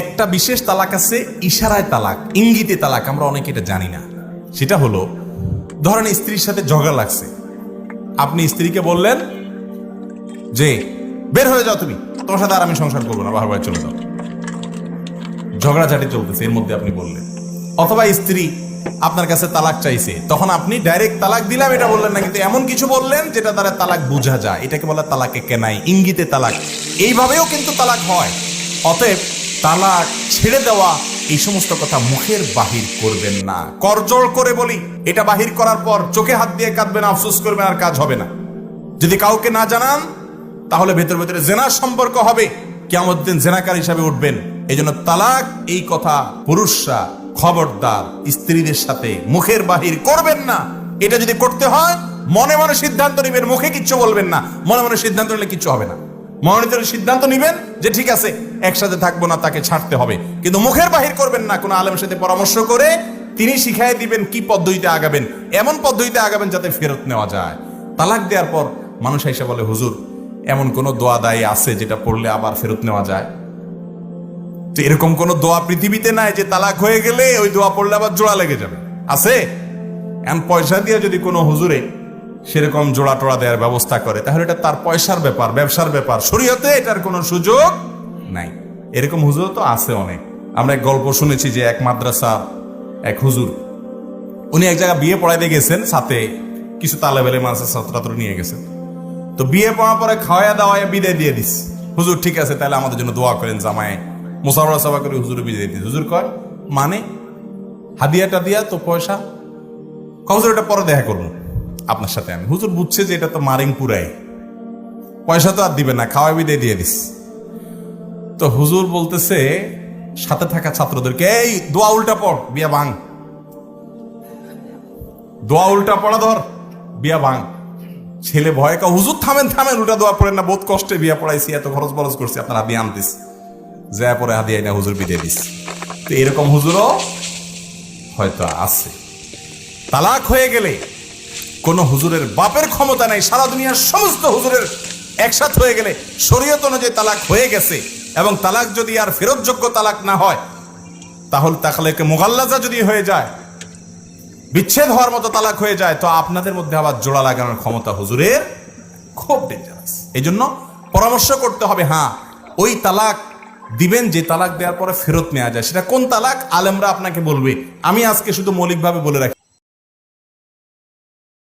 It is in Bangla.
একটা বিশেষ তালাক আছে ইশারায় তালাক, ইঙ্গিতে তালাক, আমরা অনেকে এটা জানি না। সেটা হলো, ধরেন স্ত্রীর সাথে ঝগড়া লাগছে, আপনি স্ত্রীকে বললেন যে বের হয়ে যাও, তুমি, তোমার সাথে আর আমি সংসার করবো না, বাহার বাড়ি চলে যাও। ঝগড়াঝাটি চলতেছে, এর মধ্যে আপনি বললেন। অথবা স্ত্রী আপনার কাছে তালাক চাইছে, তখন আপনি ডাইরেক্ট তালাক দিলাম এটা বললেন না, কিন্তু এমন কিছু বললেন যেটা দ্বারা তালাক বোঝা যায়, এটাকে বলা তালাকে কেনাই, ইঙ্গিতে তালাক। এইভাবেও কিন্তু তালাক হয়। অতএব তালাক, ছেড়ে দেওয়া, এই সমস্ত কথা মুখের বাহির করবেন না। করজোড় করে বলি, এটা বাহির করার পর চোখে হাত দিয়ে কাঁদবেন, আফসোস করবেন, আর কাজ হবে না। যদি কাউকে না জানান তাহলে ভেতর ভেতরে জেনার সম্পর্ক হবে, কিয়ামত দিন জেনাকার হিসাবে উঠবেন। এই জন্য তালাক, এই কথা পুরুষরা খবরদার স্ত্রীদের সাথে মুখের বাহির করবেন না। এটা যদি করতে হয় মনে মনে সিদ্ধান্ত নিবেন, মুখে কিচ্ছু বলবেন না। মনে মনে সিদ্ধান্ত নিলে কিচ্ছু হবে না। মনে সিদ্ধান্ত নিবেন যে ঠিক আছে একসাথে থাকবো না, তাকে ছাড়তে হবে, কিন্তু মুখের বাহির করবেন না। কোনো আলেমের সাথে পরামর্শ করে তিনি শিখাই দিবেন কি পদ্ধতিতে আগাবেন, এমন পদ্ধতিতে আগাবেন যাতে ফেরত নেওয়া যায়। তালাক দেওয়ার পর মানুষ এসে বলে, হুজুর এমন কোন দোয়া দায়ী আছে যেটা পড়লে আবার ফেরত নেওয়া যায়? তো এরকম কোন দোয়া পৃথিবীতে নাই যে তালাক হয়ে গেলে ওই দোয়া পড়লে আবার জোড়া লেগে যাবে, আছে? এমন পয়সা দিয়ে যদি কোনো হুজুরে সেরকম জোড়া টোড়া দেওয়ার ব্যবস্থা করে, তাহলে এটা তার পয়সার ব্যাপার, ব্যবসার ব্যাপার। শরীয়তে এটার কোনো সুযোগ নাই। এরকম হুজুর তো আছে অনেক। আমরা এক গল্প শুনেছি যে এক মাদ্রাসা এক হুজুর, উনি এক জায়গায় বিয়ে পড়াইতে গেছেন, সাথে কিছু তালেবেলে মানুষের ছাত্র নিয়ে গেছেন। তো বিয়ে পড়ার পরে খাওয়া দাওয়ায় বিদায় দিয়ে দিস। হুজুর ঠিক আছে, তাহলে আমাদের জন্য দোয়া করেন, জামায় মুসাফরা সভা করে হুজুর বিদায় দিস। হুজুর কয়, মানে হাদিয়াটা দিয়া তো পয়সা? হুজুর এটা পরে দেখা করবো আপনার সাথে আমি। হুজুর বুঝছে যে এটা তো মারিং পুরাই, পয়সা তো আর দিবে না, খাওয়া বিদায় দিয়ে দিস। তো হুজুর বলতেছে সাথে থাকা ছাত্রদেরকে, এই দোয়া উল্টা পড়, বিয়া ভাঙ। দোয়া উল্টা পড়া ধর, বিয়া ভাঙ। ছেলে ভয় কা, হুজুর থামেন থামেন, উল্টা দোয়া পড়েন না, বহুত কষ্টে বিয়া পড়াইছি, এত খরচ বরচ করছি, আপনার হাদিয়া আনতিস, যা পরে হাদিয়া না হুজুর বিদায় দিস। তো এরকম হুজুরও হয়তো আছে। তালাক হয়ে গেলে কোন হুজুরের বাপের ক্ষমতা নাই, সারা দুনিয়ার সমস্ত হুজুরের একসাথ হয়ে গেলে শরীয়ত অনুযায়ী তালাক হয়ে গেছে। এবং তালাক যদি আর ফেরতযোগ্য তালাক না হয়, তাহলে তাহলে মুগাল্লাজা যদি হয়ে যায়, বিচ্ছেদ হওয়ার মতো তালাক হয়ে যায়, তো আপনাদের মধ্যে আবার জোড়া লাগানোর ক্ষমতা হুজুরের খুব ডেঞ্জারাস। এই জন্য পরামর্শ করতে হবে। হ্যাঁ, ওই তালাক দিবেন যে তালাক দেওয়ার পরে ফেরত নেওয়া যায়। সেটা কোন তালাক আলেমরা আপনাকে বলবে। আমি আজকে শুধু মৌলিকভাবে বলে রাখি।